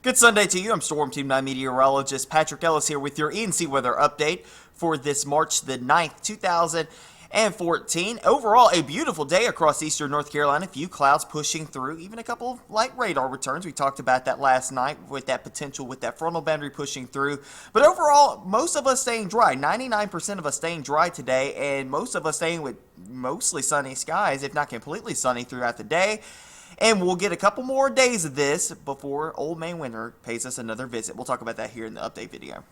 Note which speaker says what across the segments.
Speaker 1: Good Sunday to you. I'm Storm Team 9 Meteorologist Patrick Ellis here with your ENC Weather update for this March the 9th, 2014. Overall, a beautiful day across eastern North Carolina. A few clouds pushing through, even a couple of light radar returns. We talked about that last night with that potential with that frontal boundary pushing through. But overall, most of us staying dry. 99% of us staying dry today, and most of us staying with mostly sunny skies, if not completely sunny throughout the day. And we'll get a couple more days of this before Old Man Winter pays us another visit. We'll talk about that here in the update video.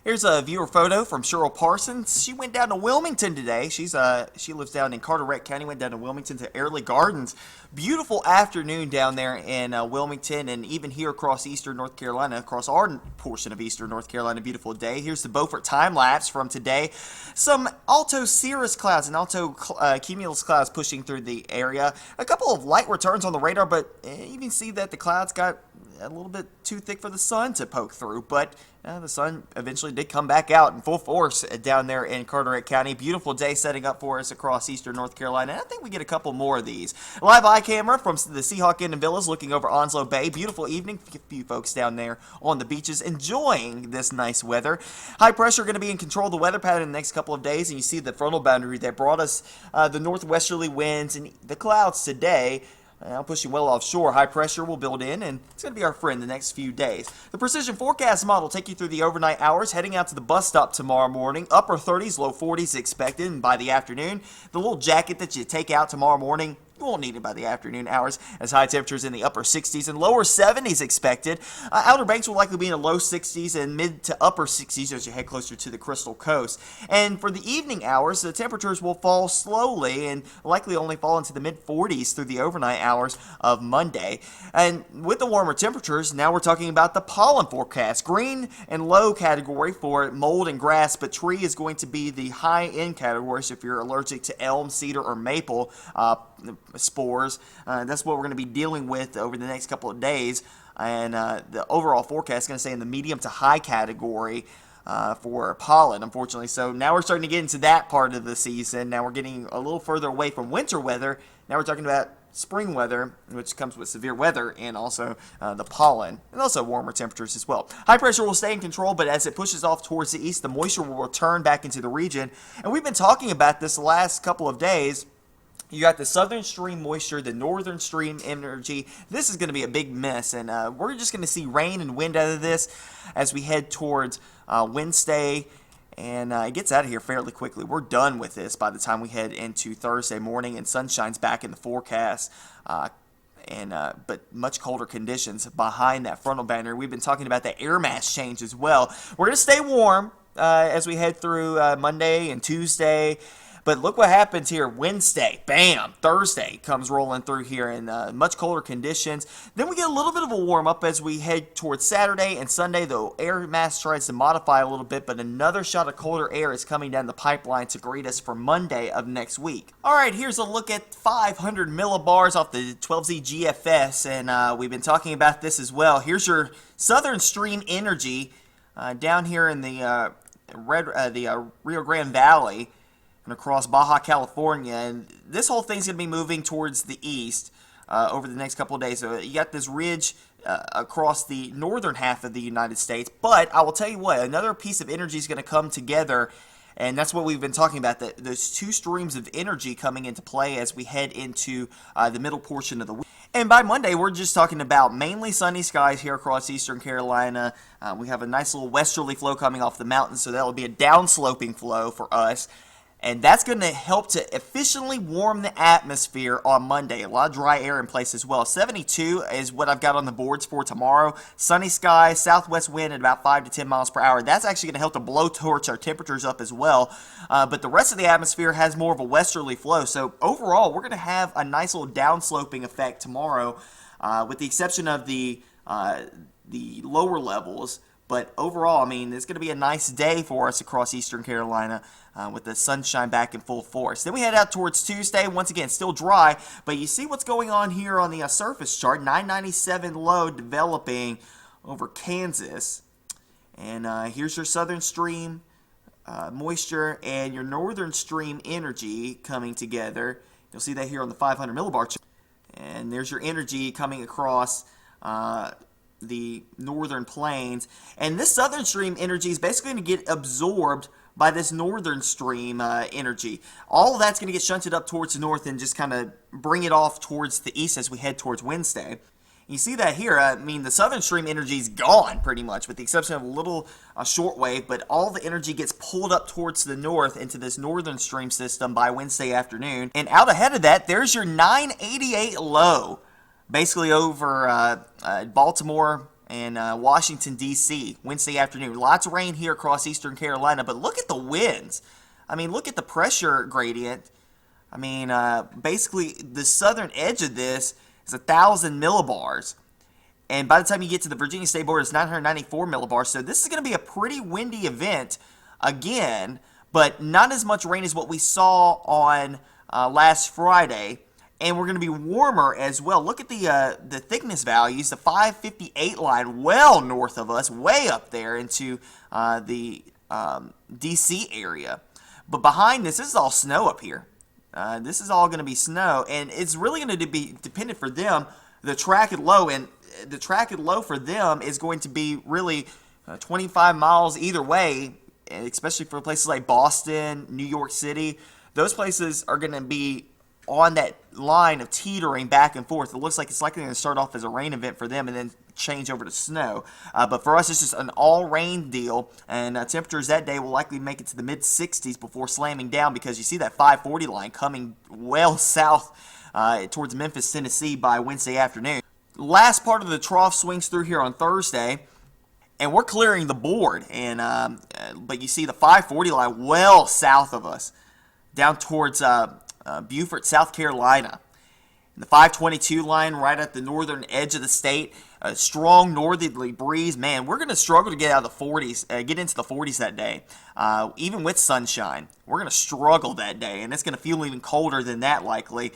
Speaker 1: Here's a viewer photo from Cheryl Parsons. She went down to Wilmington today. She lives down in Carteret County. Went down to Wilmington to Airlie Gardens. Beautiful afternoon down there in Wilmington, and even here across eastern North Carolina, across our portion of eastern North Carolina. Beautiful day. Here's the Beaufort time lapse from today. Some alto cirrus clouds and alto cumulus clouds pushing through the area. A couple of light returns on the radar, but you can see that the clouds got a little bit too thick for the sun to poke through, but the sun eventually did come back out in full force down there in Carteret County. Beautiful day setting up for us across eastern North Carolina, and I think we get a couple more of these. Live eye camera from the Seahawk Inn and Villas looking over Onslow Bay. Beautiful evening. A few folks down there on the beaches enjoying this nice weather. High pressure going to be in control of the weather pattern in the next couple of days, and you see the frontal boundary that brought us the northwesterly winds and the clouds today. Pushing well offshore, high pressure will build in, and it's going to be our friend the next few days. The precision forecast model will take you through the overnight hours, heading out to the bus stop tomorrow morning. Upper 30s, low 40s expected, and by the afternoon, the little jacket that you take out tomorrow morning, you won't need it by the afternoon hours, as high temperatures in the upper 60s and lower 70s expected. Outer Banks will likely be in the low 60s and mid to upper 60s as you head closer to the Crystal Coast. And for the evening hours, the temperatures will fall slowly and likely only fall into the mid 40s through the overnight hours of Monday. And with the warmer temperatures, now we're talking about the pollen forecast. Green and low category for mold and grass, but tree is going to be the high end category. So if you're allergic to elm, cedar, or maple, spores. That's what we're going to be dealing with over the next couple of days, and the overall forecast is going to stay in the medium to high category for pollen, unfortunately. So now we're starting to get into that part of the season. Now we're getting a little further away from winter weather. Now we're talking about spring weather, which comes with severe weather and also the pollen, and also warmer temperatures as well. High pressure will stay in control, but as it pushes off towards the east, the moisture will return back into the region. And we've been talking about this the last couple of days. You got the southern stream moisture, the northern stream energy. This is going to be a big mess, and we're just going to see rain and wind out of this as we head towards Wednesday, and it gets out of here fairly quickly. We're done with this by the time we head into Thursday morning, and sunshine's back in the forecast. But much colder conditions behind that frontal boundary. We've been talking about the air mass change as well. We're going to stay warm as we head through Monday and Tuesday. But look what happens here Wednesday. Bam! Thursday comes rolling through here in much colder conditions. Then we get a little bit of a warm-up as we head towards Saturday and Sunday. The air mass tries to modify a little bit, but another shot of colder air is coming down the pipeline to greet us for Monday of next week. All right, here's a look at 500 millibars off the 12Z GFS, and we've been talking about this as well. Here's your southern stream energy down here in the Rio Grande Valley and across Baja California, and this whole thing's going to be moving towards the east over the next couple of days. So you got this ridge across the northern half of the United States, but I will tell you what, another piece of energy is going to come together, and that's what we've been talking about, those two streams of energy coming into play as we head into the middle portion of the week. And by Monday, we're just talking about mainly sunny skies here across eastern Carolina. We have a nice little westerly flow coming off the mountains, so that will be a downsloping flow for us. And that's going to help to efficiently warm the atmosphere on Monday. A lot of dry air in place as well. 72 is what I've got on the boards for tomorrow. Sunny skies, southwest wind at about 5 to 10 miles per hour. That's actually going to help to blow torch our temperatures up as well. But the rest of the atmosphere has more of a westerly flow. So overall, we're going to have a nice little downsloping effect tomorrow, with the exception of the lower levels. But overall, I mean, it's going to be a nice day for us across eastern Carolina with the sunshine back in full force. Then we head out towards Tuesday. Once again, still dry, but you see what's going on here on the surface chart. 997 low developing over Kansas. And here's your southern stream moisture and your northern stream energy coming together. You'll see that here on the 500 millibar chart. And there's your energy coming across the northern plains. And this southern stream energy is basically going to get absorbed by this northern stream energy. All of that's going to get shunted up towards the north and just kind of bring it off towards the east as we head towards Wednesday. You see that here. I mean, the southern stream energy is gone pretty much, with the exception of a little shortwave, but all the energy gets pulled up towards the north into this northern stream system by Wednesday afternoon. And out ahead of that, there's your 988 low, basically over Baltimore and Washington, D.C., Wednesday afternoon. Lots of rain here across eastern Carolina, but look at the winds. I mean, look at the pressure gradient. I mean, basically, the southern edge of this is 1,000 millibars. And by the time you get to the Virginia State border, it's 994 millibars. So this is going to be a pretty windy event again, but not as much rain as what we saw on last Friday. And we're going to be warmer as well. Look at the thickness values. The 558 line well north of us, way up there into the D.C. area. But behind this is all snow up here. This is all going to be snow, and it's really going to be dependent for them, the track and low, and the track and low for them is going to be really 25 miles either way, especially for places like Boston, New York City. Those places are going to be on that line of teetering back and forth. It looks like it's likely going to start off as a rain event for them and then change over to snow. But for us, it's just an all-rain deal, and temperatures that day will likely make it to the mid-60s before slamming down, because you see that 540 line coming well south towards Memphis, Tennessee by Wednesday afternoon. Last part of the trough swings through here on Thursday, and we're clearing the board. And but you see the 540 line well south of us, down towards Beaufort, South Carolina. The 522 line right at the northern edge of the state. A strong northerly breeze. Man, we're going to struggle to get out of the 40s, get into the 40s that day. Even with sunshine, we're going to struggle that day, and it's going to feel even colder than that likely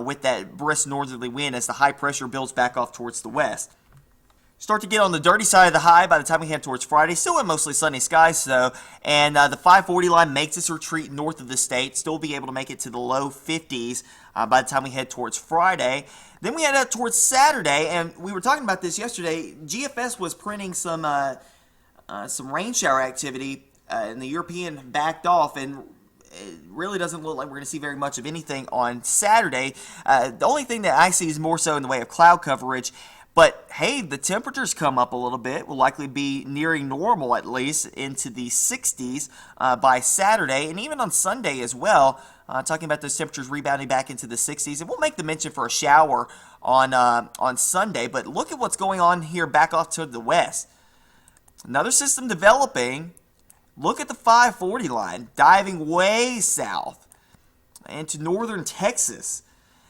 Speaker 1: with that brisk northerly wind as the high pressure builds back off towards the west. Start to get on the dirty side of the high by the time we head towards Friday. Still in mostly sunny skies, though. And the 540 line makes its retreat north of the state. Still be able to make it to the low 50s by the time we head towards Friday. Then we head out towards Saturday, and we were talking about this yesterday. GFS was printing some rain shower activity, and the European backed off, and it really doesn't look like we're going to see very much of anything on Saturday. The only thing that I see is more so in the way of cloud coverage. But, hey, the temperatures come up a little bit. Will likely be nearing normal, at least, into the 60s by Saturday, and even on Sunday as well. Talking about those temperatures rebounding back into the 60s. And we'll make the mention for a shower on Sunday. But look at what's going on here back off to the west. Another system developing. Look at the 540 line diving way south into northern Texas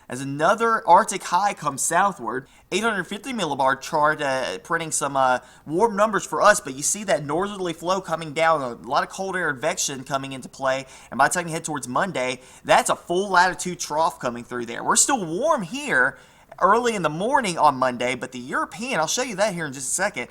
Speaker 1: as another Arctic high comes southward. 850 millibar chart printing some warm numbers for us, but you see that northerly flow coming down, a lot of cold air advection coming into play, and by the time you head towards Monday, that's a full latitude trough coming through there. We're still warm here early in the morning on Monday, but the European, I'll show you that here in just a second,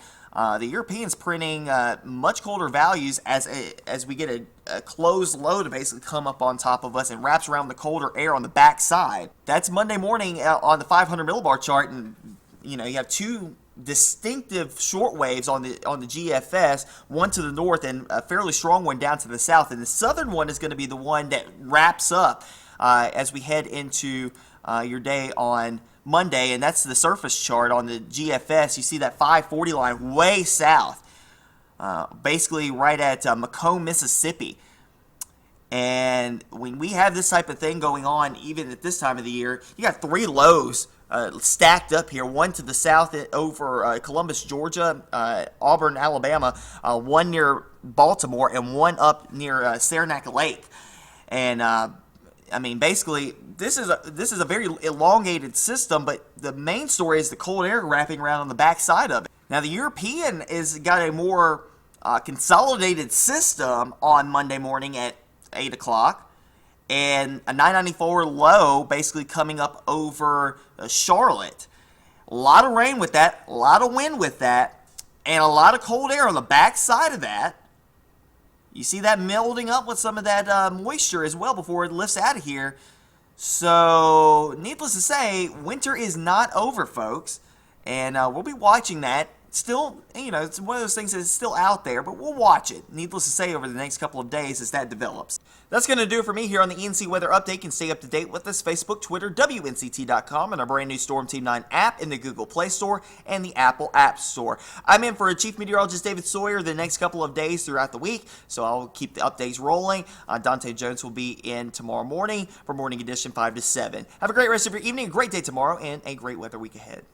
Speaker 1: the European's printing much colder values as we get a closed low to basically come up on top of us and wraps around the colder air on the back side. That's Monday morning on the 500 millibar chart, and you have two distinctive short waves on the GFS, one to the north and a fairly strong one down to the south, and the southern one is going to be the one that wraps up as we head into your day on Monday, and that's the surface chart on the GFS. You see that 540 line way south, basically right at Macomb, Mississippi. And when we have this type of thing going on, even at this time of the year, you got three lows stacked up here, one to the south over Columbus, Georgia, Auburn, Alabama, one near Baltimore, and one up near Saranac Lake. And I mean, basically, this is a very elongated system, but the main story is the cold air wrapping around on the backside of it. Now, the European has got a more consolidated system on Monday morning at 8 o'clock, and a 994 low basically coming up over Charlotte. A lot of rain with that, a lot of wind with that, and a lot of cold air on the backside of that. You see that melding up with some of that moisture as well before it lifts out of here. So, needless to say, winter is not over, folks. And we'll be watching that still, it's one of those things that's still out there, but we'll watch it, needless to say, over the next couple of days as that develops. That's going to do it for me here on the ENC Weather Update. You can stay up to date with us, Facebook, Twitter, WNCT.com, and our brand new Storm Team 9 app in the Google Play Store and the Apple App Store. I'm in for Chief Meteorologist David Sawyer the next couple of days throughout the week, so I'll keep the updates rolling. Dante Jones will be in tomorrow morning for Morning Edition 5 to 7. Have a great rest of your evening, a great day tomorrow, and a great weather week ahead.